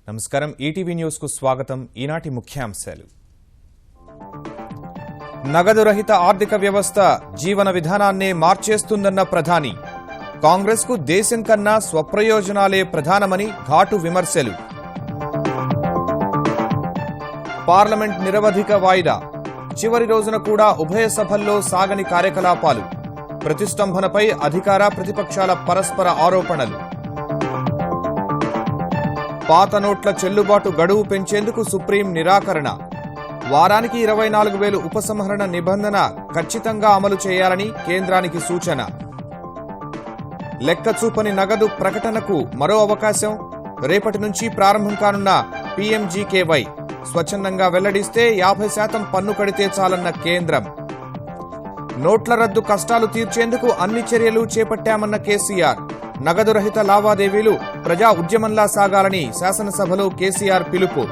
నమస్కారం ETV news కు స్వాగతం ఈనాటి ముఖ్యాంశాలు నగదు రహిత ఆర్థిక వ్యవస్థ జీవన విధానాన్నే మార్చేస్తుందన్న ప్రధాని కాంగ్రెస్ కు దేశం కన్నా స్వప్రయోజనాలే ప్రధానమని ఘాటు విమర్శలు పార్లమెంట్ నిరవధిక వాయిదా చివరి రోజున కూడా ఉభయ సభల్లో సాగని కార్యకలాపాలు ప్రతిష్టంభనపై అధికార ప్రతిపక్షాల పరస్పర ఆరోపణలు పాత నోట్ల చెల్లుబాటు గడువు పెంచేందుకు సుప్రీం నిరాకరణ వారానికి 24,000 ఉపసంహరణ నిబంధన ఖచ్చితంగా అమలు చేయాలని కేంద్రానికి సూచన లెక్కచూపని నగదు ప్రకటనకు మరో అవకాశం రేపటి నుంచి ప్రారంభం కానున్న పీఎంజీకేవై స్వచ్ఛందంగా వెల్లడిస్తే 50% పన్ను కడితే చాలన్న కేంద్రం నోట్ల రద్దు కష్టాలు తీర్చేందుకు అన్ని చర్యలు చేపట్టామన్న కేసీఆర్ నగదు రహిత లావాదేవీలు ప్రజా ఉద్యమంలా సాగాలని శాసనసభలో కేసీఆర్ పిలుపు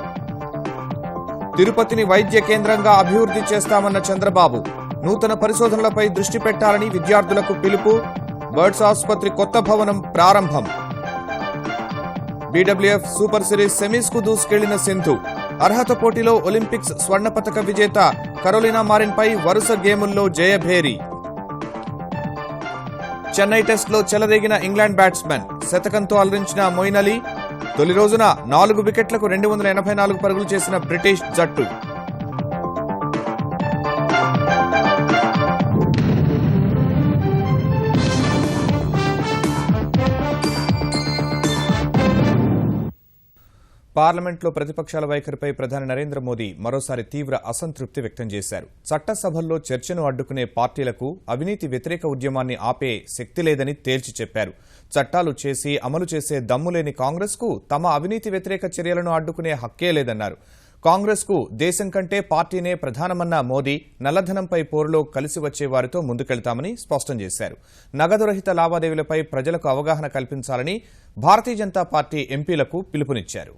తిరుపతిని వైద్య కేంద్రంగా అభివృద్ధి చేస్తామన్న చంద్రబాబు నూతన పరిశోధనలపై దృష్టి పెట్టాలని విద్యార్థులకు పిలుపు బర్డ్స్ ఆసుపత్రి కొత్త భవనం ప్రారంభం బీడబ్ల్యూఎఫ్ సూపర్ సిరీస్ సెమీస్ కు దూసుకెళ్లిన సింధు అర్హత పోటీలో ఒలింపిక్స్ స్వర్ణ పతక విజేత కరోలినా మారిన్పై వరుస గేముల్లో జయభేరి చెన్నై టెస్టులో చెలరేగిన ఇంగ్లాండ్ బ్యాట్స్మెన్ శతకంతో అలరించిన మొయిన్ అలీ తొలి రోజున 4 వికెట్లకు 284 పరుగులు చేసిన బ్రిటిష్ జట్టు పార్లమెంట్లో ప్రతిపక్షాల వైఖరిపై ప్రధాని నరేంద్ర మోదీ మరోసారి తీవ్ర అసంతృప్తి వ్యక్తం చేశారు చట్టసభల్లో చర్చను అడ్డుకునే పార్టీలకు అవినీతి వ్యతిరేక ఉద్యమాన్ని ఆపే శక్తి లేదని తేల్చి చెప్పారు చట్టాలు చేసి అమలు చేసే దమ్ములేని కాంగ్రెస్ కు తమ అవినీతి వ్యతిరేక చర్యలను అడ్డుకునే హక్కే లేదన్నారు కాంగ్రెస్ కు దేశం కంటే పార్టీనే ప్రధానమన్న మోదీ నల్లధనంపై పోరులో కలిసి వచ్చే వారితో ముందుకెళ్తామని స్పష్టం చేశారు నగదు రహిత లావాదేవీలపై ప్రజలకు అవగాహన కల్పించాలని భారతీయ జనతా పార్టీ ఎంపీలకు పిలుపునిచ్చారు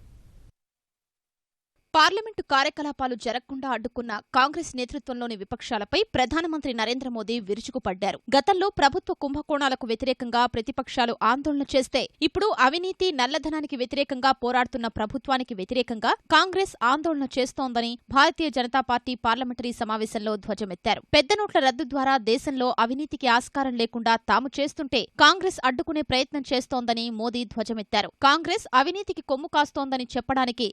పార్లమెంటు కార్యకలాపాలు జరగకుండా అడ్డుకున్న కాంగ్రెస్ నేతృత్వంలోని విపక్షాలపై ప్రధానమంత్రి నరేంద్ర మోదీ విరుచుకుపడ్డారు గతంలో ప్రభుత్వ కుంభకోణాలకు వ్యతిరేకంగా ప్రతిపక్షాలు ఆందోళన చేస్తే ఇప్పుడు అవినీతి నల్లధనానికి వ్యతిరేకంగా పోరాడుతున్న ప్రభుత్వానికి వ్యతిరేకంగా కాంగ్రెస్ ఆందోళన చేస్తోందని భారతీయ జనతా పార్టీ పార్లమెంటరీ సమావేశంలో ధ్వజమెత్తారు పెద్ద నోట్ల రద్దు ద్వారా దేశంలో అవినీతికి ఆస్కారం లేకుండా తాము చేస్తుంటే కాంగ్రెస్ అడ్డుకునే ప్రయత్నం చేస్తోందని మోదీ ధ్వజమెత్తారు కాంగ్రెస్ అవినీతికి కొమ్ము కాస్తోందని చెప్పడానికి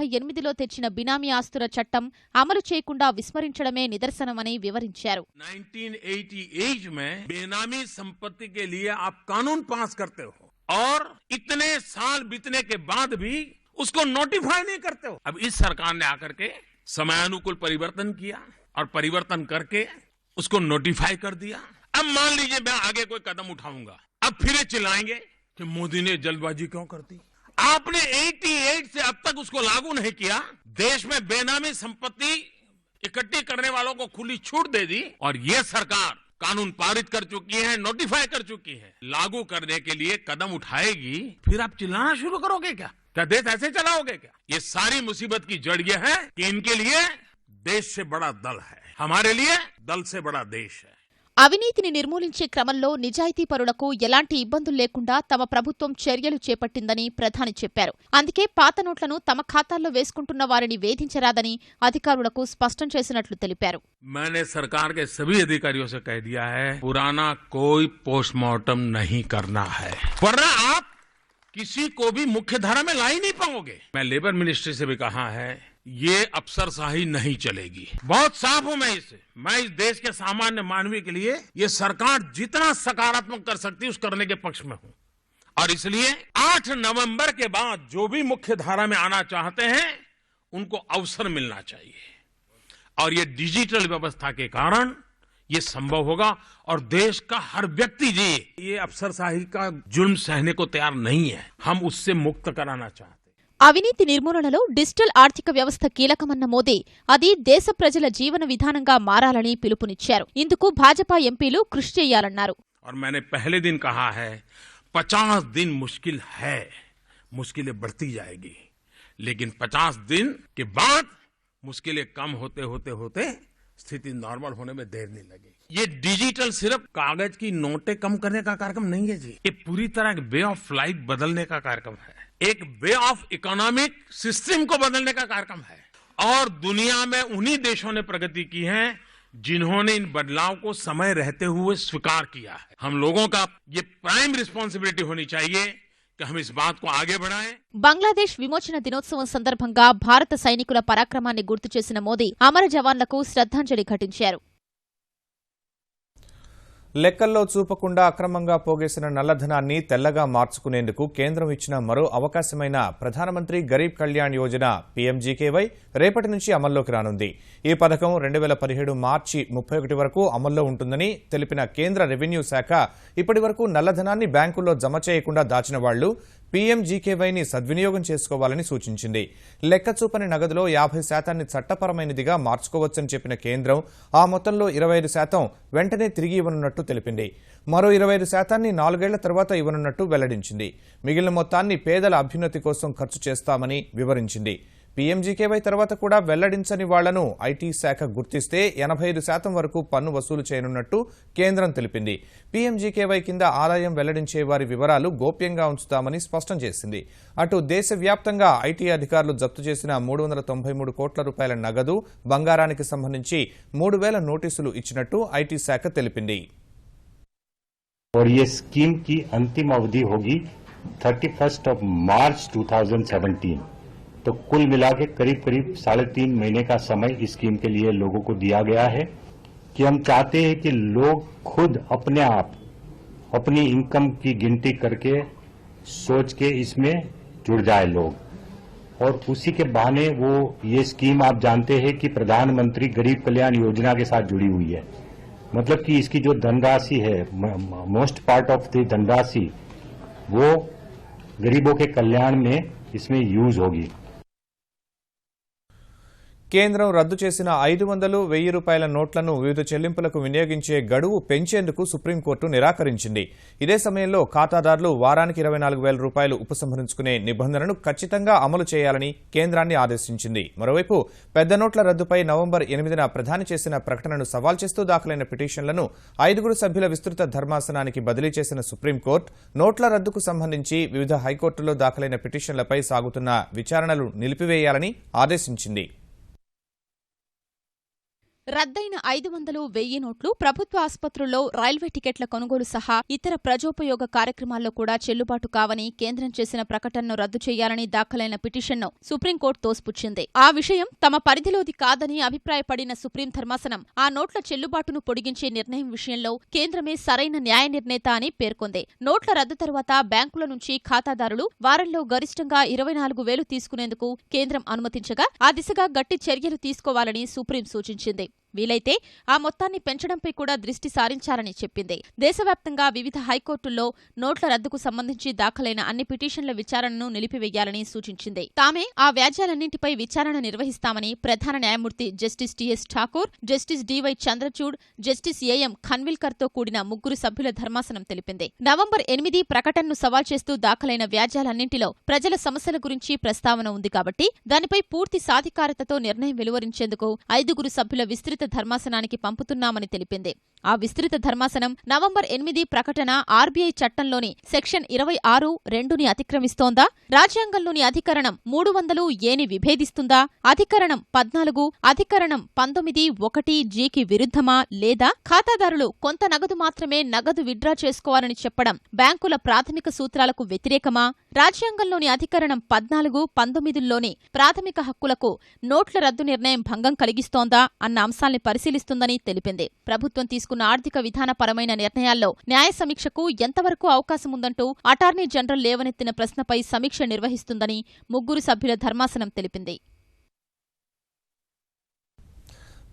1988లో తెచ్చిన బినామీ ఆస్తుల చట్టం అమలు చేయకుండా విస్మరించడమే నిదర్శనమని వివరించారు 1988 में बेनामी संपत्ति के लिए आप कानून पास करते हो और इतने साल बीतने के बाद भी उसको नोटिफाई नहीं करते हो अब इस सरकार ने आकर के समयानुकूल परिवर्तन किया और परिवर्तन करके उसको नोटिफाई कर दिया अब मान लीजिए मैं आगे कोई कदम उठाऊंगा अब फिर चिल्लाएंगे कि मोदी ने जल्दबाजी क्यों कर दी आपने 88 से अब तक उसको लागू नहीं किया देश में बेनामी संपत्ति इकट्ठी करने वालों को खुली छूट दे दी और ये सरकार कानून पारित कर चुकी है नोटिफाई कर चुकी है लागू करने के लिए कदम उठाएगी फिर आप चिल्लाना शुरू करोगे क्या देश ऐसे चलाओगे क्या ये सारी मुसीबत की जड़ ये है कि इनके लिए देश से बड़ा दल है हमारे लिए दल से बड़ा देश है అవినీతిని నిర్మూలించే క్రమంలో నిజాయితీపరులకు ఎలాంటి ఇబ్బందులు లేకుండా తమ ప్రభుత్వం చర్యలు చేపట్టిందని ప్రధాని చెప్పారు అందుకే పాత నోట్లను తమ ఖాతాల్లో వేసుకుంటున్న వారిని వేధించరాదని అధికారులకు స్పష్టం చేసినట్లు తెలిపారు मैंने सरकार के सभी अधिकारियों से कह दिया है पुराना कोई पोस्टमार्टम नहीं करना है वरना आप किसी को भी मुख्य धारा में ला ही नहीं पाओगे मैं लेबर मिनिस्ट्री से भी कहा है ये अफसरशाही नहीं चलेगी बहुत साफ हूं मैं इस देश के सामान्य मानवीय के लिए ये सरकार जितना सकारात्मक कर सकती है उस करने के पक्ष में हूं और इसलिए 8 नवंबर के बाद जो भी मुख्य धारा में आना चाहते हैं उनको अवसर मिलना चाहिए और ये डिजिटल व्यवस्था के कारण ये संभव होगा और देश का हर व्यक्ति जी ये अफसरशाही का जुल्म सहने को तैयार नहीं है हम उससे मुक्त कराना चाहते అవినీతి నిర్మూలనలో డిజిటల్ ఆర్థిక వ్యవస్థ కీలకమన్న మోదీ అది దేశ ప్రజల జీవన విధానంగా మారాలని పిలుపునిచ్చారు ఇందుకు భాజపా ఎంపీలు కృషి చేయాలన్నారు और मैंने पहले दिन कहा है 50 दिन मुश्किल है मुश्किलें बढ़ती जाएगी लेकिन 50 दिन के बाद मुश्किलें कम होते होते होते स्थिति नॉर्मल होने में देर नहीं लगेगी ये डिजिटल सिर्फ कागज की नोटें कम करने का कार्यक्रम नहीं है जी ये पूरी तरह वे ऑफ लाइफ बदलने का कार्यक्रम है एक वे ऑफ इकोनॉमिक सिस्टम को बदलने का कार्यक्रम है और दुनिया में उन्हीं देशों ने प्रगति की है जिन्होंने इन बदलाव को समय रहते हुए स्वीकार किया है। हम लोगों का ये प्राइम रिस्पांसिबिलिटी होनी चाहिए कि हम इस बात को आगे बढ़ाएं। బంగ్లాదేశ్ విమోచన దినోత్సవం సందర్భంగా భారత సైనికుల పరాక్రమాన్ని గుర్తు చేసిన మోదీ అమర జవాన్లకు శ్రద్ధాంజలి ఘటించారు. లెక్కల్లో చూపకుండా అక్రమంగా పోగేసిన నల్లధనాన్ని తెల్లగా మార్చుకునేందుకు కేంద్రం ఇచ్చిన మరో అవకాశమైన ప్రధానమంత్రి గరీబ్ కళ్యాణ్ యోజన పీఎంజీకేవై రేపటి నుంచి అమల్లోకి రానుంది. ఈ పథకం 2017 మార్చి 31 వరకు అమల్లో ఉంటుందని తెలిపిన కేంద్ర రెవెన్యూ శాఖ ఇప్పటి వరకు నల్లధనాన్ని బ్యాంకుల్లో జమ చేయకుండా దాచిన వాళ్లు పీఎంజీకేవైని సద్వినియోగం చేసుకోవాలని సూచించింది. లెక్కచూపని నగదులో 50% చట్టపరమైనదిగా మార్చుకోవచ్చని చెప్పిన కేంద్రం ఆ మొత్తంలో 25% వెంటనే తిరిగి ఇవ్వనున్నట్టు తెలిపింది. మరో 25% 4 ఏళ్ల తర్వాత ఇవ్వనున్నట్టు వెల్లడించింది. మిగిలిన మొత్తాన్ని పేదల అభ్యున్నతి కోసం ఖర్చు చేస్తామని వివరించింది. పీఎంజీకేవై తర్వాత కూడా వెల్లడించని వాళ్లను ఐటీ శాఖ గుర్తిస్తే 85% వరకు పన్ను వసూలు చేయనున్నట్టు కేంద్రం తెలిపింది. పీఎంజీకేవై కింద ఆదాయం వెల్లడించే వారి వివరాలు గోప్యంగా ఉంచుతామని స్పష్టం చేసింది. అటు దేశవ్యాప్తంగా ఐటీ అధికారులు జప్తు చేసిన 393 కోట్ల రూపాయల నగదు, బంగారానికి సంబంధించి 3000 నోటీసులు ఇచ్చినట్టు ఐటీ శాఖ తెలిపింది. और ये स्कीम की अंतिम अवधि होगी 31 मार्च 2017। तो कुल मिला के करीब 3.5 महीने का समय इस स्कीम के लिए लोगों को दिया गया है कि हम चाहते हैं कि लोग खुद अपने आप अपनी इनकम की गिनती करके सोच के इसमें जुड़ जाए लोग, और उसी के बहाने वो ये स्कीम आप जानते हैं कि प्रधानमंत्री गरीब कल्याण योजना के साथ जुड़ी हुई है। मतलब कि इसकी जो धनराशि है, मोस्ट पार्ट ऑफ द धनराशि वो गरीबों के कल्याण में इसमें यूज होगी. కేంద్రం రద్దు చేసిన 500, 1000 రూపాయల నోట్లను వివిధ చెల్లింపులకు వినియోగించే గడువు పెంచేందుకు సుప్రీంకోర్టు నిరాకరించింది. ఇదే సమయంలో ఖాతాదారులు వారానికి 24,000 రూపాయలు ఉపసంహరించుకునే నిబంధనను ఖచ్చితంగా అమలు చేయాలని కేంద్రాన్ని ఆదేశించింది. మరోవైపు పెద్ద నోట్ల రద్దుపై నవంబర్ 8న ప్రధాని చేసిన ప్రకటనను సవాల్ చేస్తూ దాఖలైన పిటిషన్లను 5 సభ్యుల విస్తృత ధర్మాసనానికి బదిలీ చేసిన సుప్రీంకోర్టు నోట్ల రద్దుకు సంబంధించి వివిధ హైకోర్టుల్లో దాఖలైన పిటిషన్లపై సాగుతున్న విచారణలు నిలిపివేయాలని ఆదేశించింది. రద్దయిన 500, 1000 నోట్లు ప్రభుత్వ ఆసుపత్రుల్లో రైల్వే టికెట్ల కొనుగోలు సహా ఇతర ప్రజోపయోగ కార్యక్రమాల్లో కూడా చెల్లుబాటు కావని కేంద్రం చేసిన ప్రకటనను రద్దు చేయాలని దాఖలైన పిటిషన్ను సుప్రీంకోర్టు తోసిపుచ్చింది. ఆ విషయం తమ పరిధిలోది కాదని అభిప్రాయపడిన సుప్రీం ధర్మాసనం ఆ నోట్ల చెల్లుబాటును పొడిగించే నిర్ణయం విషయంలో కేంద్రమే సరైన న్యాయ నిర్ణేత అని పేర్కొంది. నోట్ల రద్దు తరువాత బ్యాంకుల నుంచి ఖాతాదారులు వారంలో గరిష్టంగా 24,000 తీసుకునేందుకు కేంద్రం అనుమతించగా ఆ దిశగా గట్టి చర్యలు తీసుకోవాలని సుప్రీం సూచించింది. వీలైతే ఆ మొత్తాన్ని పెంచడంపై కూడా దృష్టి సారించాలని చెప్పింది. దేశవ్యాప్తంగా వివిధ హైకోర్టుల్లో నోట్ల రద్దుకు సంబంధించి దాఖలైన అన్ని పిటిషన్ల విచారణను నిలిపివేయాలని సూచించింది. తామే ఆ వ్యాజ్యాలన్నింటిపై విచారణ నిర్వహిస్తామని ప్రధాన న్యాయమూర్తి justice TS Thakur, justice DY Chandrachud, justice AM ఖన్విల్కర్తో కూడిన 3 సభ్యుల ధర్మాసనం తెలిపింది. నవంబర్ 8 ప్రకటనను సవాల్ చేస్తూ దాఖలైన వ్యాజ్యాలన్నింటిలో ప్రజల సమస్యల గురించి ప్రస్తావన ఉంది కాబట్టి దానిపై పూర్తి సాధికారతతో నిర్ణయం వెలువరించేందుకు 5 సభ్యుల విస్తృత ధర్మాసనానికి పంపుతున్నామని తెలిపింది. ఆ విస్తృత ధర్మాసనం నవంబర్ 8 ప్రకటన ఆర్బీఐ చట్టంలోని సెక్షన్ 26(2)ని అతిక్రమిస్తోందా? రాజ్యాంగంలోని అధికరణం 300(a)ని విభేదిస్తుందా? అధికరణం 14, అధికరణం 19(1)(g)కి విరుద్ధమా? లేదా ఖాతాదారులు కొంత నగదు మాత్రమే నగదు విత్డ్రా చేసుకోవాలని చెప్పడం బ్యాంకుల ప్రాథమిక సూత్రాలకు వ్యతిరేకమా? రాజ్యాంగంలోని అధికరణం 14, 19లోని ప్రాథమిక హక్కులకు నోట్ల రద్దు నిర్ణయం భంగం కలిగిస్తోందా అన్న అంశాల్ని పరిశీలిస్తుందని తెలిపింది. ప్రభుత్వం తీసుకున్న ఆర్థిక విధానపరమైన నిర్ణయాల్లో న్యాయ సమీక్షకు ఎంతవరకు అవకాశముందంటూ అటార్నీ జనరల్ లేవనెత్తిన ప్రశ్నపై సమీక్ష నిర్వహిస్తుందని 3 సభ్యుల ధర్మాసనం తెలిపింది.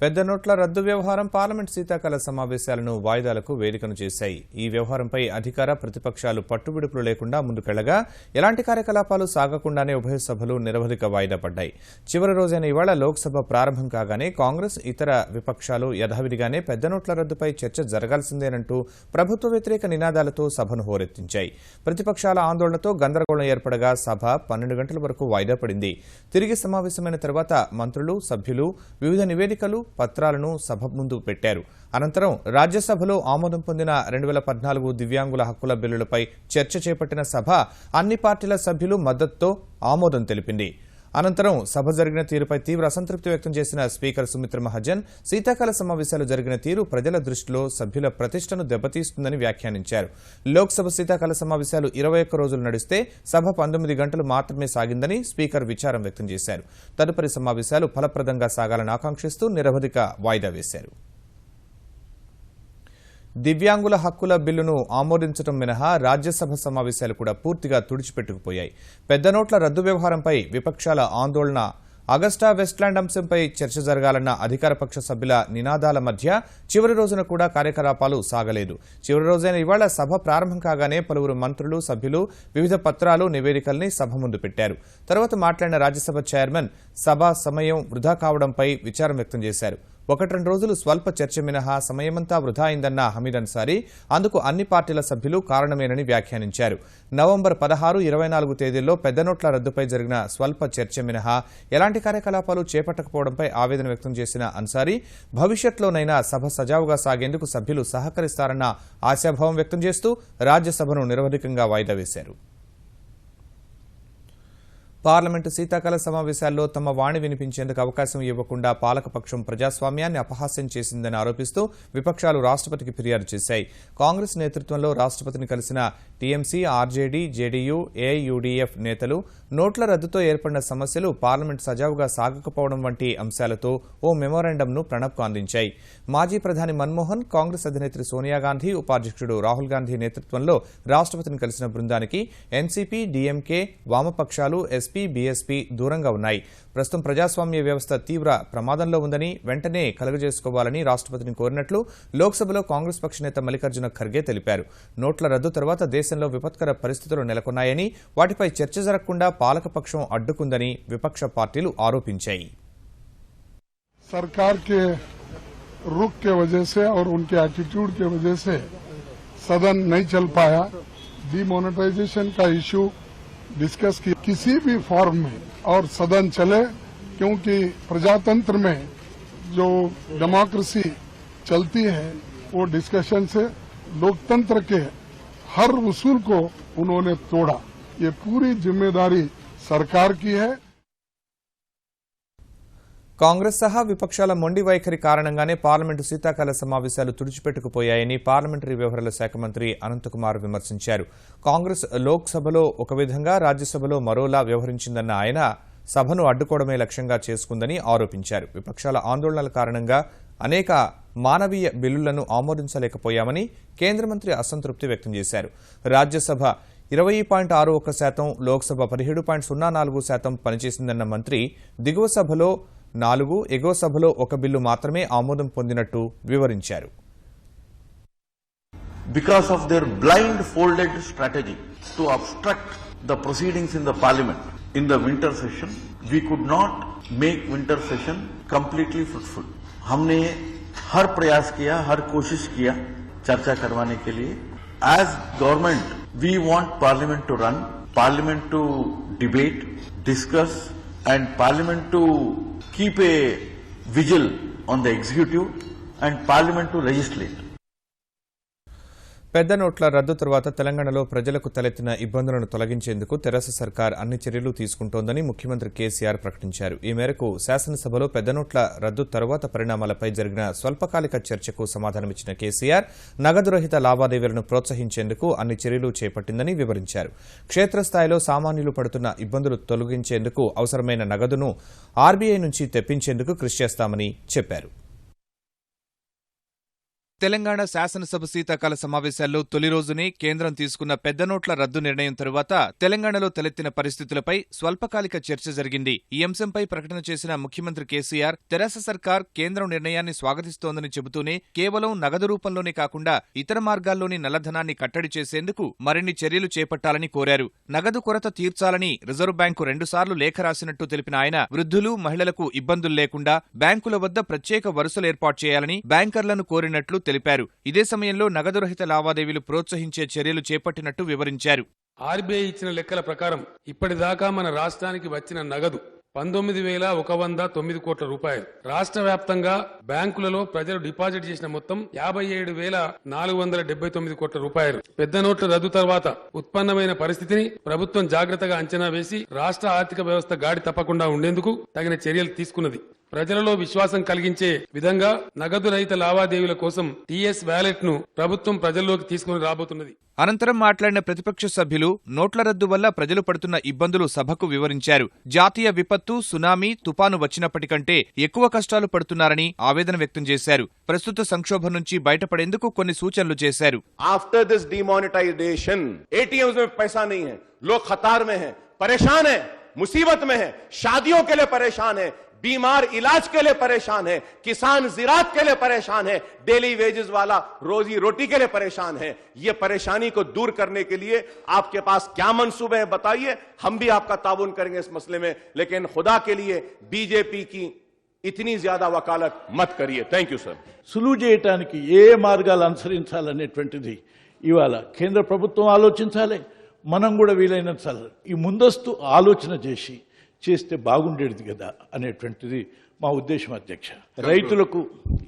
పెద్ద నోట్ల రద్దు వ్యవహారం పార్లమెంట్ శీతాకాల సమావేశాలను వాయిదాలకు వేదికను చేశాయి. ఈ వ్యవహారంపై అధికార ప్రతిపక్షాలు పట్టువిడుపులు లేకుండా ముందుకెళ్లగా ఎలాంటి కార్యకలాపాలు సాగకుండానే ఉభయ సభలు నిరవధిక వాయిదా పడ్డాయి. చివరి రోజైన ఇవాళ లోక్సభ ప్రారంభం కాగానే కాంగ్రెస్, ఇతర విపక్షాలు యథావిధిగానే పెద్ద నోట్ల రద్దుపై చర్చ జరగాల్సిందేనంటూ ప్రభుత్వ వ్యతిరేక నినాదాలతో సభను హోరెత్తించాయి. ప్రతిపక్షాల ఆందోళనతో గందరగోళం ఏర్పడగా సభ 12 గంటల వరకు వాయిదా పడింది. తిరిగి సమావేశమైన తర్వాత మంత్రులు, సభ్యులు వివిధ నివేదికలు, పత్రాలను సభ ముందు పెట్టారు. అనంతరం రాజ్యసభలో ఆమోదం పొందిన 2014 దివ్యాంగుల హక్కుల బిల్లులపై చర్చ చేపట్టిన సభ అన్ని పార్టీల సభ్యులు మద్దతుతో ఆమోదం తెలిపింది. అనంతరం సభ జరిగిన తీరుపై తీవ్ర అసంతృప్తి వ్యక్తం చేసిన స్పీకర్ సుమిత్ర మహాజన్ శీతాకాల సమావేశాలు జరిగిన తీరు ప్రజల దృష్టిలో సభ్యుల ప్రతిష్టను దెబ్బతీస్తుందని వ్యాఖ్యానించారు. లోక్సభ శీతాకాల సమావేశాలు 21 రోజులు నడిస్తే సభ 19 గంటలు మాత్రమే సాగిందని స్పీకర్ విచారం వ్యక్తం చేశారు. తదుపరి సమావేశాలు ఫలప్రదంగా సాగాలని ఆకాంక్షిస్తూ నిరవధిక వాయిదా వేశారు. దివ్యాంగుల హక్కుల బిల్లును ఆమోదించడం మినహా రాజ్యసభ సమావేశాలు కూడా పూర్తిగా తుడిచిపెట్టుకుపోయాయి. పెద్ద నోట్ల రద్దు వ్యవహారంపై విపక్షాల ఆందోళన, అగస్టా వెస్ట్లాండ్ అంశంపై చర్చ జరగాలన్న అధికారపక్ష సభ్యుల నినాదాల మధ్య చివరి రోజున కూడా కార్యకలాపాలు సాగలేదు. చివరి రోజైన ఇవాళ సభ ప్రారంభం కాగానే పలువురు మంత్రులు, సభ్యులు వివిధ పత్రాలు, నివేదికల్ని సభ ముందు పెట్టారు. తర్వాత మాట్లాడిన రాజ్యసభ చైర్మన్ సభ సమయం వృధా కావడంపై విచారం వ్యక్తం చేశారు. 1-2 రోజులు స్వల్ప చర్చ మినహా సమయమంతా వృధా అయిందన్న హమీద్ అన్సారీ అందుకు అన్ని పార్టీల సభ్యులు కారణమేనని వ్యాఖ్యానించారు. నవంబర్ 16, 24 తేదీల్లో పెద్ద నోట్ల రద్దుపై జరిగిన స్వల్ప చర్చ మినహా ఎలాంటి కార్యకలాపాలు చేపట్టకపోవడంపై ఆవేదన వ్యక్తం చేసిన అన్సారీ భవిష్యత్తులోనైనా సభ సజావుగా సాగేందుకు సభ్యులు సహకరిస్తారన్న ఆశాభావం వ్యక్తం చేస్తూ రాజ్యసభను నిరవధికంగా వాయిదా వేశారు. పార్లమెంటు శీతాకాల సమావేశాల్లో తమ వాణి వినిపించేందుకు అవకాశం ఇవ్వకుండా పాలకపక్షం ప్రజాస్వామ్యాన్ని అపహాస్యం చేసిందని ఆరోపిస్తూ విపక్షాలు రాష్ట్రపతికి ఫిర్యాదు చేశాయి. కాంగ్రెస్ నేతృత్వంలో రాష్ట్రపతిని కలిసిన టీఎంసీ, ఆర్జేడీ, జేడీయూ, ఏఐయూడీఎఫ్ నేతలు నోట్ల రద్దుతో ఏర్పడిన సమస్యలు పార్లమెంట్ సజావుగా సాగకపోవడం వంటి అంశాలతో ఓ మెమోరాండంను ప్రణబ్కు అందించాయి. మాజీ ప్రధాని మన్మోహన్, కాంగ్రెస్ అధినేత్రి సోనియా గాంధీ, ఉపాధ్యక్షుడు రాహుల్ గాంధీ నేతృత్వంలో రాష్ట్రపతిని కలిసిన బృందానికి ఎన్సీపీ, డీఎంకే, వామపక్షాలు, ఎస్పీ, బీఎస్పీ దూరంగా ఉన్నాయి. ప్రస్తుతం ప్రజాస్వామ్య వ్యవస్థ తీవ్ర ప్రమాదంలో ఉందని వెంటనే కలుగజేసుకోవాలని రాష్ట్రపతిని కోరినట్లు లోక్సభలో కాంగ్రెస్ పక్ష నేత మల్లికార్జున ఖర్గే తెలిపారు. నోట్ల రద్దు తర్వాత దేశంలో విపత్కర పరిస్థితులు నెలకొన్నాయని, వాటిపై చర్చ జరగకుండా పాలకపక్షం అడ్డుకుందని విపక్ష పార్టీలు ఆరోపించాయి. सरकार के रुख के वजह से और उनके एटीट्यूड के वजह से सदन नहीं चल पाया. डिमोनेटाइजेशन का इश्यू डिस्कस की किसी भी फॉर्म में और सदन चले, क्योंकि प्रजातंत्र में जो डेमोक्रेसी चलती है वो डिस्कशन से लोकतंत्र के हर उसूल को उन्होंने तोड़ा. ये पूरी जिम्मेदारी सरकार की है. కాంగ్రెస్ సహా విపక్షాల మొండి వైఖరి కారణంగానే పార్లమెంటు శీతాకాల సమావేశాలు తుడిచిపెట్టుకుపోయాయని పార్లమెంటరీ వ్యవహారాల శాఖ మంత్రి అనంతకుమార్ విమర్శించారు. కాంగ్రెస్ లోక్సభలో ఒక విధంగా, రాజ్యసభలో మరోలా వ్యవహరించిందన్న ఆయన సభను అడ్డుకోవడమే లక్ష్యంగా చేసుకుందని ఆరోపించారు. విపక్షాల ఆందోళనల కారణంగా అనేక మానవీయ బిల్లులను ఆమోదించలేకపోయామని కేంద్ర మంత్రి అసంతృప్తి వ్యక్తం చేశారు. రాజ్యసభ 20.61%, లోక్సభ 17.04% పనిచేసిందన్న మంత్రి దిగువ సభలో 4, ఎగువ సభలో 1 బిల్లు మాత్రమే ఆమోదం పొందినట్టు వివరించారు. Because of their blind-folded strategy to obstruct the proceedings in the parliament in the winter session, we could not make winter session completely fruitful. हमने हर प्रयास किया, हर कोशिश किया चर्चा करवाने के लिए. As government, we want parliament to run, parliament to debate, discuss, and parliament to keep a vigil on the executive and parliament to legislate. పెద్ద నోట్ల రద్దు తర్వాత తెలంగాణలో ప్రజలకు తలెత్తిన ఇబ్బందులను తొలగించేందుకు తెరాస సర్కార్ అన్ని చర్యలు తీసుకుంటోందని ముఖ్యమంత్రి కేసీఆర్ ప్రకటించారు. ఈ మేరకు శాసనసభలో పెద్ద నోట్ల రద్దు తర్వాత పరిణామాలపై జరిగిన స్వల్పకాలిక చర్చకు సమాధానమిచ్చిన కేసీఆర్ నగదు రహిత లావాదేవీలను ప్రోత్సహించేందుకు అన్ని చర్యలు చేపట్టిందని వివరించారు. క్షేత్రస్థాయిలో సామాన్యులు పడుతున్న ఇబ్బందులు తొలగించేందుకు అవసరమైన నగదును ఆర్బీఐ నుంచి తెప్పించేందుకు కృషి చేస్తామని చెప్పారు. తెలంగాణ శాసనసభ శీతాకాల సమావేశాల్లో తొలి రోజునే కేంద్రం తీసుకున్న పెద్ద నోట్ల రద్దు నిర్ణయం తరువాత తెలంగాణలో తలెత్తిన పరిస్థితులపై స్వల్పకాలిక చర్చ జరిగింది. ఈ అంశంపై ప్రకటన చేసిన ముఖ్యమంత్రి కేసీఆర్ తెరాస సర్కార్ కేంద్రం నిర్ణయాన్ని స్వాగతిస్తోందని చెబుతూనే కేవలం నగదు రూపంలోనే కాకుండా ఇతర మార్గాల్లోని నల్లధనాన్ని కట్టడి చేసేందుకు మరిన్ని చర్యలు చేపట్టాలని కోరారు. నగదు కొరత తీర్చాలని రిజర్వ్ బ్యాంకు 2 సార్లు లేఖ రాసినట్టు తెలిపిన ఆయన వృద్ధులు, మహిళలకు ఇబ్బందులు లేకుండా బ్యాంకుల వద్ద ప్రత్యేక వరుసలు ఏర్పాటు చేయాలని బ్యాంకర్లను కోరినట్లు తెలిపారు. ఇదే సమయంలో నగదు రహిత లావాదేవీలు ప్రోత్సహించే చర్యలు చేపట్టినట్టు వివరించారు. ఆర్బీఐ ఇచ్చిన లెక్కల ప్రకారం ఇప్పటిదాకా మన రాష్ట్రానికి వచ్చిన నగదు 19,109 కోట్ల రూపాయలు. రాష్ట్ర వ్యాప్తంగా బ్యాంకులలో ప్రజలు డిపాజిట్ చేసిన మొత్తం 57,479 కోట్ల రూపాయలు. పెద్ద నోట్ల రద్దు తర్వాత ఉత్పన్నమైన పరిస్థితిని ప్రభుత్వం జాగ్రత్తగా అంచనా వేసి రాష్ట్ర ఆర్థిక వ్యవస్థ గాడి తప్పకుండా ఉండేందుకు తగిన చర్యలు తీసుకున్నది. ప్రజలలో విశ్వాసం కలిగించే విధంగా నగదు రహిత లావాదేవీల కోసం టీఎస్ వ్యాలెట్ ను ప్రభుత్వం ప్రజల్లోకి తీసుకుని రాబోతున్నది. అనంతరం మాట్లాడిన ప్రతిపక్ష సభ్యులు నోట్ల రద్దు వల్ల ప్రజలు పడుతున్న ఇబ్బందులు సభకు వివరించారు. జాతీయ విపత్తు, సునామీ, తుపాను వచ్చినప్పటికంటే ఎక్కువ కష్టాలు పడుతున్నారని ఆవేదన వ్యక్తం చేశారు. ప్రస్తుత సంక్షోభం నుంచి బయటపడేందుకు కొన్ని సూచనలు చేశారు. आफ्टर दिस डिमोनेटाइजेशन एटीएम्स में पैसा नहीं है, लोग खतार में हैं, परेशान हैं, मुसीबत में हैं, शादियों के लिए परेशान हैं, बीमार इलाज के लिए परेशान है, किसान जिरात के लिए परेशान है, डेली वेजेस वाला रोजी रोटी के लिए परेशान है. ये परेशानी को दूर करने के लिए आपके पास क्या मंसूबे हैं बताइए. हम भी आपका ताउन करेंगे इस मसले में, लेकिन खुदा के लिए बीजेपी की इतनी ज्यादा वकालत मत करिए. Thank you sir. సులువు చేయడానికి ఏ మార్గాలు అనుసరించాలనేటువంటిది ఇవాళ కేంద్ర ప్రభుత్వం ఆలోచించాలి, మనం కూడా వీలైనంత ఈ ముందస్తు ఆలోచన చేస్తే బాగుండేది కదా అనేటువంటిది మా ఉద్దేశం అధ్యక్ష. రైతులకు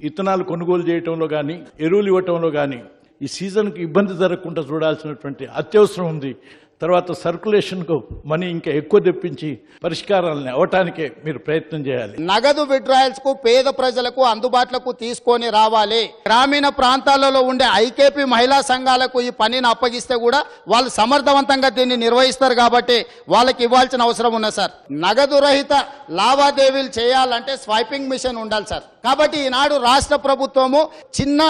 ఇత్తనాలు కొనుగోలు చేయటంలో కానీ, ఎరువులు ఇవ్వటంలో కానీ ఈ సీజన్కు ఇబ్బంది జరగకుండా చూడాల్సినటువంటి అత్యవసరం ఉంది. తర్వాత సర్క్యులేషన్కు మనీ ఇంకా ఎక్కువ తెప్పించి పరిష్కారాలను అవటానికే మీరు ప్రయత్నం చేయాలి. నగదు విడ్రాయల్స్ కు పేద ప్రజలకు అందుబాటులోకి తీసుకొని రావాలి. గ్రామీణ ప్రాంతాలలో ఉండే ఐకేపీ మహిళా సంఘాలకు ఈ పనిని అప్పగిస్తే కూడా వాళ్ళు సమర్థవంతంగా దీన్ని నిర్వహిస్తారు కాబట్టి వాళ్ళకి ఇవ్వాల్సిన అవసరం ఉన్నది సార్. నగదు రహిత లావాదేవీలు చేయాలంటే స్వైపింగ్ మిషన్ ఉండాలి సార్. కాబట్టి ఈనాడు రాష్ట్ర ప్రభుత్వము చిన్న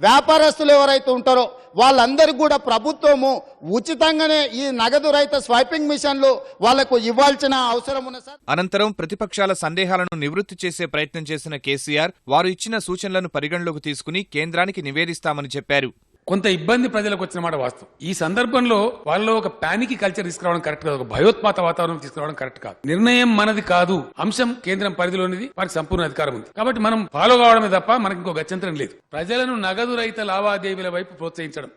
వ్యాపారస్తులు ఎవరైతే ఉంటారో వాళ్ళందరికీ కూడా ప్రభుత్వము ఉచితంగానే ఈ నగదు రహిత స్వైపింగ్ మిషన్లు వాళ్లకు ఇవ్వాల్సిన అవసరం ఉంది సార్. అనంతరం ప్రతిపక్షాల సందేహాలను నివృత్తి చేసే ప్రయత్నం చేసిన కేసీఆర్ వారు ఇచ్చిన సూచనలను పరిగణలోకి తీసుకుని కేంద్రానికి నివేదిస్తామని చెప్పారు. కొంత ఇబ్బంది ప్రజలకు వచ్చిన మాట వాస్తవం. ఈ సందర్భంలో వాళ్ళలో ఒక పానిక్ కల్చర్ తీసుకురావడం కరెక్ట్ కాదు, ఒక భయోత్పాత వాతావరణం తీసుకురావడం కరెక్ట్ కాదు. నిర్ణయం మనది కాదు, అంశం కేంద్రం పరిధిలోనిది, వారికి సంపూర్ణ అధికారం ఉంది. కాబట్టి మనం ఫాలో కావడమే తప్ప మనకి ఇంకో గత్యంతరం లేదు. ప్రజలను నగదు రహిత లావాదేవీల వైపు ప్రోత్సహించడం,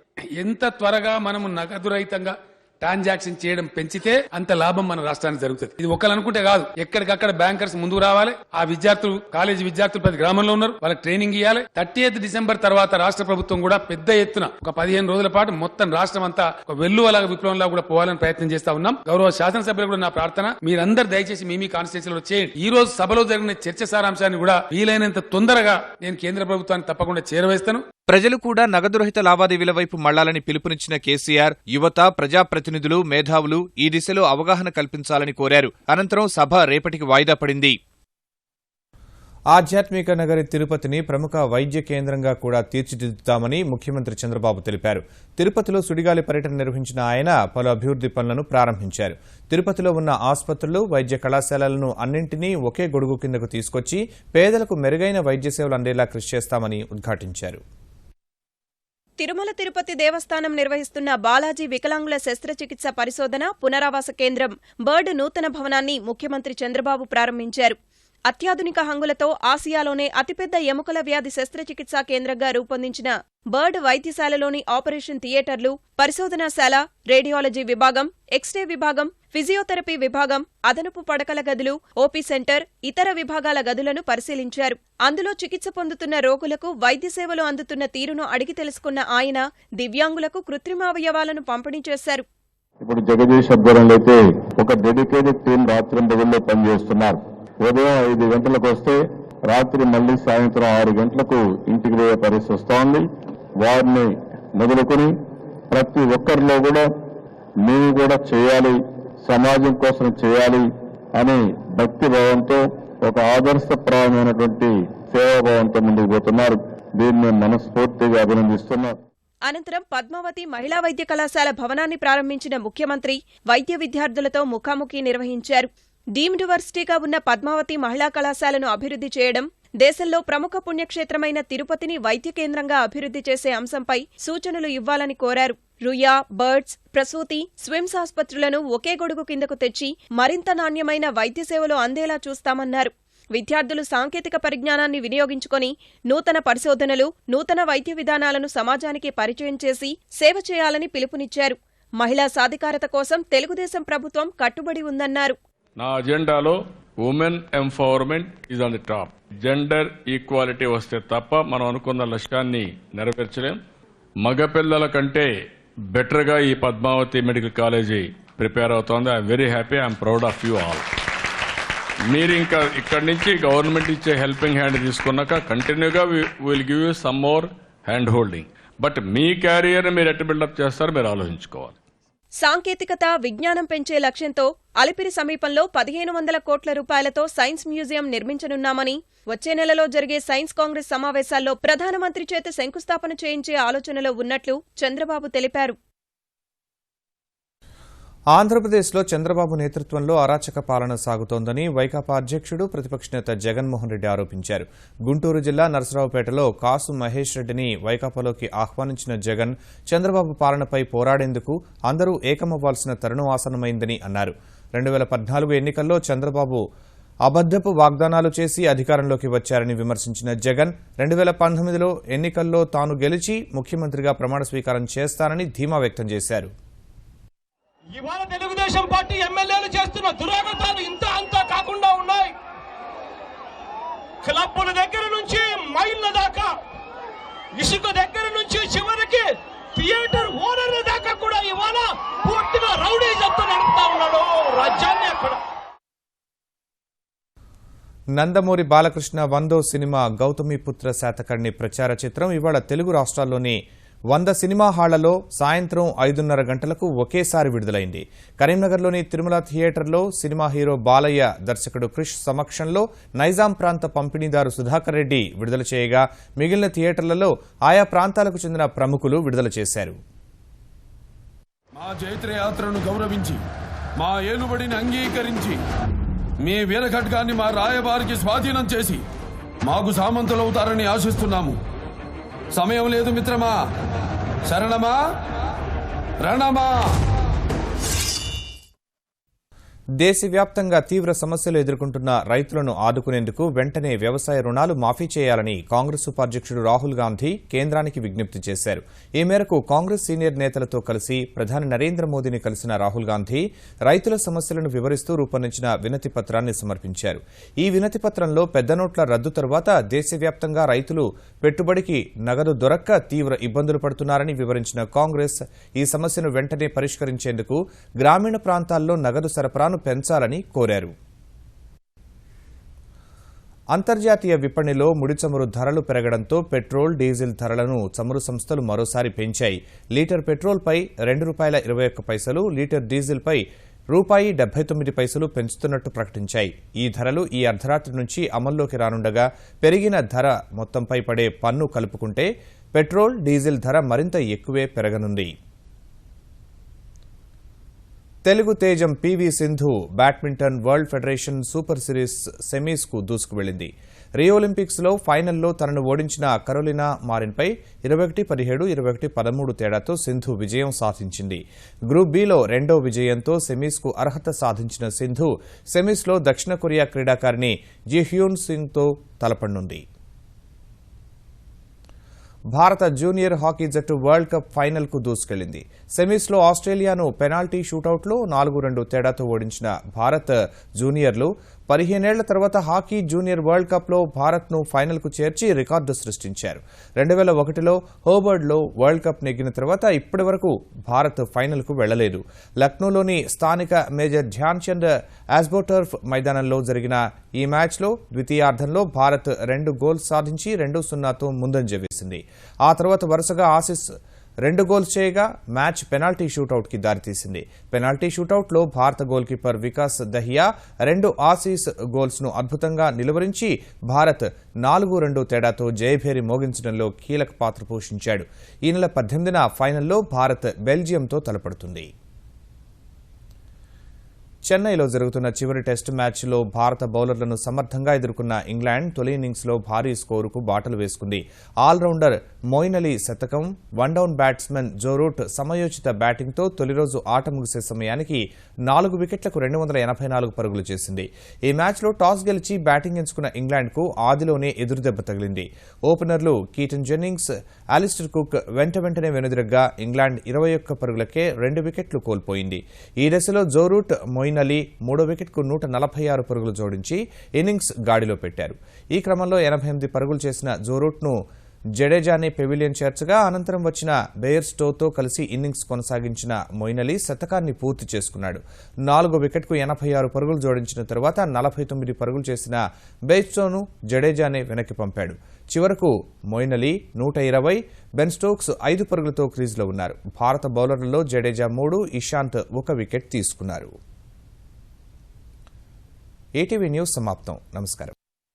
ఎంత త్వరగా మనము నగదు రహితంగా ట్రాన్సాక్షన్ చేయడం పెంచితే అంత లాభం మన రాష్ట్రానికి జరుగుతుంది. ఇది ఒకళ్ళు అనుకుంటే కాదు, ఎక్కడికక్కడ బ్యాంకర్స్ ముందుకు రావాలి. ఆ విద్యార్థులు, కాలేజీ విద్యార్థులు ప్రతి గ్రామంలో ఉన్నారు, వాళ్ళకి ట్రైనింగ్ ఇవ్వాలి. 30th డిసెంబర్ తర్వాత రాష్ట్ర ప్రభుత్వం కూడా పెద్ద ఎత్తున ఒక 15 రోజుల పాటు మొత్తం రాష్ట్రం అంతా ఒక వెల్లువలాగా విప్లవంలా కూడా పోవాలని ప్రయత్నం చేస్తా ఉన్నాం. గౌరవ శాసనసభ్యులు కూడా నా ప్రార్థన, మీరందరూ దయచేసి మీ కాన్స్టిట్యూన్సీలో చేయండి. ఈ రోజు సభలో జరిగిన చర్చ సారాంశాన్ని కూడా వీలైనంత తొందరగా నేను కేంద్ర ప్రభుత్వానికి తప్పకుండా చేరవేస్తాను. ప్రజలు కూడా నగదు రహిత లావాదేవీల వైపు మళ్లాలని పిలుపునిచ్చిన కేసీఆర్ యువత, ప్రజాప్రతినిధులు, మేధావులు ఈ దిశలో అవగాహన కల్పించాలని కోరారు. అనంతరం సభ రేపటికి వాయిదా పడింది. ఆధ్యాత్మిక నగరి తిరుపతిని ప్రముఖ వైద్య కేంద్రంగా కూడా తీర్చిదిద్దుతామని ముఖ్యమంత్రి చంద్రబాబు తెలిపారు. తిరుపతిలో సుడిగాలి పర్యటన నిర్వహించిన ఆయన పలు అభివృద్ది పనులను ప్రారంభించారు. తిరుపతిలో ఉన్న ఆసుపత్రులు, వైద్య కళాశాలలను అన్నింటినీ ఒకే గొడుగు కిందకు తీసుకొచ్చి పేదలకు మెరుగైన వైద్య సేవలు అందేలా కృషి చేస్తామని ఉద్ఘాటించారు. తిరుమల తిరుపతి దేవస్థానం నిర్వహిస్తున్న బాలాజీ వికలాంగుల శస్త్రచికిత్స పరిశోధన పునరావాస కేంద్రం బర్డ్ నూతన భవనాన్ని ముఖ్యమంత్రి చంద్రబాబు ప్రారంభించారు. అత్యాధునిక హంగులతో ఆసియాలోనే అతిపెద్ద ఎముకల వ్యాధి శస్త్రచికిత్సా కేంద్రంగా రూపొందించిన బర్డ్ వైద్యశాలలోని ఆపరేషన్ థియేటర్లు, పరిశోధనాశాల, రేడియాలజీ విభాగం, ఎక్స్రే విభాగం, ఫిజియోథెరపీ విభాగం, అదనపు పడకల గదులు, ఓపీ సెంటర్, ఇతర విభాగాల గదులను పరిశీలించారు. అందులో చికిత్స పొందుతున్న రోగులకు వైద్య సేవలు అందుతున్న తీరును అడిగి తెలుసుకున్న ఆయన దివ్యాంగులకు కృత్రిమావయవాలను పంపిణీ చేశారు. ఇప్పుడు జగదీష్ ఆధ్వర్యంలో అయితే ఒక డెడికేటెడ్ టీం రాత్రింబగల్లో పనిచేస్తున్నారు. ఉదయం 5 గంటలకు వస్తే రాత్రి మళ్లీ సాయంత్రం 6 గంటలకు ఇంటికి పోయే పరిస్థితి వస్తోంది. వారిని మొదలుకొని ప్రతి ఒక్కరిలో కూడా మేము కూడా చేయాలి, సమాజం కోసం చేయాలి అని భక్తి భావంతో, ఒక ఆదర్శప్రాయమైనటువంటి సేవాభావంతో ముందుకు పోతున్నారు. దీన్ని మనస్ఫూర్తిగా అభినందిస్తున్నారు. అనంతరం పద్మావతి మహిళా వైద్య కళాశాల భవనాన్ని ప్రారంభించిన ముఖ్యమంత్రి వైద్య విద్యార్థులతో ముఖాముఖి నిర్వహించారు. డీమ్డ్ యూనివర్సిటీగా ఉన్న పద్మావతి మహిళా కళాశాలను అభివృద్ధి చేయడం, దేశంలో ప్రముఖ పుణ్యక్షేత్రమైన తిరుపతిని వైద్య కేంద్రంగా అభివృద్ధి చేసే అంశంపై సూచనలు ఇవ్వాలని కోరారు. రుయా, బర్డ్స్, ప్రసూతి, స్విమ్స్ ఆసుపత్రులను ఒకే గొడుగు కిందకు తెచ్చి మరింత నాణ్యమైన వైద్య సేవలు అందేలా చూస్తామన్నారు. విద్యార్థులు సాంకేతిక పరిజ్ఞానాన్ని వినియోగించుకుని నూతన పరిశోధనలు, నూతన వైద్య విధానాలను సమాజానికి పరిచయం చేసి సేవ చేయాలని పిలుపునిచ్చారు. మహిళా సాధికారత కోసం తెలుగుదేశం ప్రభుత్వం కట్టుబడి ఉందన్నారు. నా అజెండాలో women empowerment is on the top. Gender equality వస్తే తప్ప మనం అనుకున్న లక్ష్యాన్ని నెరవేర్చలేం. మగపిల్లల కంటే బెటర్గా ఈ పద్మావతి మెడికల్ కాలేజీ ప్రిపేర్ అవుతోంది. I'm very happy. I'm proud of you all. మీరు ఇంకా ఇక్కడి నుంచి గవర్నమెంట్ ఇచ్చే హెల్పింగ్ హ్యాండ్ తీసుకున్నాక కంటిన్యూగా will give you some more hand holding. But me carrier మీరు ఎట్టు బిల్డప్ చేస్తారో మీరు ఆలోచించుకోవాలి. సాంకేతికత, విజ్ఞానం పెంచే లక్ష్యంతో అలిపిరి సమీపంలో 1500 కోట్ల రూపాయలతో సైన్స్ మ్యూజియం నిర్మించనున్నామని, వచ్చే నెలలో జరిగే సైన్స్ కాంగ్రెస్ సమావేశాల్లో ప్రధానమంత్రి చేత శంకుస్థాపన చేయించే ఆలోచనలో ఉన్నట్లు చంద్రబాబు తెలిపారు. ఆంధ్రప్రదేశ్లో చంద్రబాబు నేతృత్వంలో అరాచక పాలన సాగుతోందని వైకాపా అధ్యక్షుడు ప్రతిపక్ష నేత జగన్మోహన్ రెడ్డి ఆరోపించారు. గుంటూరు జిల్లా నరసరావుపేటలో కాసు మహేష్ రెడ్డిని వైకాపాలోకి ఆహ్వానించిన జగన్ చంద్రబాబు పాలనపై పోరాడేందుకు అందరూ ఏకమవ్వాల్సిన తరుణం ఆసన్నమైందని అన్నారు. 2014 ఎన్నికల్లో చంద్రబాబు అబద్దపు వాగ్దానాలు చేసి అధికారంలోకి వచ్చారని విమర్శించిన జగన్ 2019లో ఎన్నికల్లో తాను గెలిచి ముఖ్యమంత్రిగా ప్రమాణ స్వీకారం చేస్తానని ధీమా వ్యక్తం చేశారు. ఇవాళ తెలుగుదేశం పార్టీ ఎమ్మెల్యేలు చేస్తున్న దురాగతాలు ఇంత అంతా కాకుండా ఉన్నాయి. క్లబ్బుల దగ్గర నుంచి మైళ్ళ దాకా, ఇసుక దగ్గర నుంచి చివరికి థియేటర్ ఓనర్ల దాకా కూడా ఇవాళ పూర్తిగా రౌడీజంతో నడుపుతా ఉన్నాడు రాజ్యాన్ని. అక్కడ నందమూరి బాలకృష్ణ 100వ సినిమా గౌతమిపుత్ర శాతకర్ణి ప్రచార చిత్రం ఇవాళ తెలుగు రాష్ట్రాల్లోని 100 సినిమా హాళ్లలో సాయంత్రం 5:30 గంటలకు ఒకేసారి విడుదలైంది. కరీంనగర్లోని తిరుమల థియేటర్లో సినిమా హీరో బాలయ్య, దర్శకుడు క్రిష్ సమక్షంలో నైజాం ప్రాంత పంపిణీదారు సుధాకర్ రెడ్డి విడుదల చేయగా మిగిలిన థియేటర్లలో ఆయా ప్రాంతాలకు చెందిన ప్రముఖులు విడుదల చేశారు. మా జైత్రయాత్రను గౌరవించి, మా ఏలుబడిని అంగీకరించి, మీ వీరఖడ్గాన్ని మా రాయబారికి స్వాధీనం చేసి మాకు సామంతులవుతారని ఆశిస్తున్నాము. సమయం లేదు మిత్రమా, శరణమా రణమా. దేశవ్యాప్తంగా తీవ్ర సమస్యలు ఎదుర్కొంటున్న రైతులను ఆదుకునేందుకు వెంటనే వ్యవసాయ రుణాలు మాఫీ చేయాలని కాంగ్రెస్ ఉపాధ్యక్షుడు రాహుల్ గాంధీ కేంద్రానికి విజ్ఞప్తి చేశారు. ఈ మేరకు కాంగ్రెస్ సీనియర్ నేతలతో కలిసి ప్రధాని నరేంద్ర మోదీని కలిసిన రాహుల్ గాంధీ రైతుల సమస్యలను వివరిస్తూ రూపొందించిన వినతి పత్రాన్ని సమర్పించారు. ఈ వినతి పత్రంలో పెద్ద నోట్ల రద్దు తర్వాత దేశవ్యాప్తంగా రైతులు పెట్టుబడికి నగదు దొరక్క తీవ్ర ఇబ్బందులు పడుతున్నారని వివరించిన కాంగ్రెస్ ఈ సమస్యను వెంటనే పరిష్కరించేందుకు గ్రామీణ ప్రాంతాల్లో నగదు సరఫరాను పెంచాలని కోరారు. అంతర్జాతీయ విపణిలో ముడి చమురు ధరలు పెరగడంతో పెట్రోల్, డీజిల్ ధరలను చమురు సంస్థలు మరోసారి పెంచాయి. లీటర్ పెట్రోల్పై ₹2.21, లీటర్ డీజిల్పై ₹1.79 పెంచుతున్నట్టు ప్రకటించాయి. ఈ ధరలు ఈ అర్ధరాత్రి నుంచి అమల్లోకి రానుండగా పెరిగిన ధర మొత్తంపై పడే పన్ను కలుపుకుంటే పెట్రోల్, డీజిల్ ధర మరింత ఎక్కువే పెరగనుంది. తెలుగు తేజం PV Sindhu badminton world federation super series సెమీస్కు దూసుకువెళ్లింది. రియో ఒలింపిక్స్లో ఫైనల్లో తనను ఓడించిన కరోలినా మారిన్పై 21-17, 21-13 తేడాతో సింధు విజయం సాధించింది. గ్రూప్ బిలో రెండో విజయంతో సెమీస్కు అర్హత సాధించిన సింధు సెమీస్లో దక్షిణ కొరియా క్రీడాకారిణి జి హ్యూన్ సింగ్తో తలపడనుంది. భారత జూనియర్ హాకీ జట్టు వరల్డ్ కప్ ఫైనల్కు దూసుకెళ్లింది. సెమీస్లో ఆస్ట్రేలియాను పెనాల్టీ షూటౌట్లో 4-2 తేడాతో ఓడించిన భారత్ జూనియర్లు 15 ఏళ్ల తర్వాత హాకీ జూనియర్ వరల్డ్ కప్లో భారత్ను ఫైనల్కు చేర్చి రికార్డు సృష్టించారు. 2001లో హోబర్డ్లో వరల్డ్ కప్ నెగ్గిన తర్వాత ఇప్పటి వరకు భారత్ ఫైనల్కు వెళ్లలేదు. లక్నోలోని స్థానిక మేజర్ ధ్యాన్ చంద్ ఆస్బోటర్ఫ్ మైదానంలో జరిగిన ఈ మ్యాచ్లో ద్వితీయార్ధంలో భారత్ 2 గోల్స్ సాధించి 2-0తో ముందంజ వేసింది. ఆ తర్వాత వరుసగా ఆసీస్ 2 గోల్స్ చేయగా మ్యాచ్ పెనాల్టీ షూటౌట్కి దారితీసింది. పెనాల్టీ షూటౌట్లో భారత goal keeper Vikas Dahiya 2 Aussies గోల్స్ను అద్భుతంగా నిలువరించి భారత్ 4-2 తేడాతో జయభేరి మోగించడంలో కీలక పాత్ర పోషించాడు. ఈ నెల 18న ఫైనల్లో భారత్ బెల్జియంతో తలపడుతుంది. చెన్నైలో జరుగుతున్న చివరి టెస్టు మ్యాచ్లో భారత బౌలర్లను సమర్థంగా ఎదుర్కొన్న ఇంగ్లాండ్ తొలి ఇన్నింగ్స్లో భారీ స్కోరుకు బాటలు వేసుకుంది. ఆల్రౌండర్ మొయిన్ అలీ శతకం, వన్డౌన్ బ్యాట్స్మెన్ జో రూట్ సమయోచిత బ్యాటింగ్తో తొలి రోజు ఆట ముగిసే సమయానికి 4 వికెట్లకు 284 పరుగులు చేసింది. ఈ మ్యాచ్లో టాస్ గెలిచి బ్యాటింగ్ ఎంచుకున్న ఇంగ్లాండ్కు ఆదిలోనే ఎదురుదెబ్బ తగిలింది. ఓపెనర్లు కీటన్ జెన్నింగ్స్, అలిస్టర్ కుక్ వెంటనే వెనుదిరగ్గా ఇంగ్లాండ్ 21 పరుగులకే 2 వికెట్లు కోల్పోయింది. ఈ దశలో జో రూట్, మొయిన్ మొయిన్ అలీ 3వ వికెట్కు 146 పరుగులు జోడించి ఇన్నింగ్స్ గాడిలో పెట్టారు. ఈ క్రమంలో 88 పరుగులు చేసిన జో రూట్ను జడేజానే పెవిలియన్ చేర్చగా అనంతరం వచ్చిన బెయిర్స్టోతో కలిసి ఇన్నింగ్స్ కొనసాగించిన మొయిన్ అలీ శతకాన్ని పూర్తి చేసుకున్నాడు. 4వ వికెట్కు 86 పరుగులు జోడించిన తర్వాత 49 పరుగులు చేసిన బెయిర్స్టోను జడేజానే వెనక్కి పంపాడు. చివరకు మొయిన్ అలీ 120, బెన్ స్టోక్స్ 5 పరుగులతో క్రీజ్లో ఉన్నారు. భారత బౌలర్లలో జడేజా 3, ఇషాంత్ 1 వికెట్ తీసుకున్నారు. ఏటీవీ న్యూస్ సమాప్తం. నమస్కారం.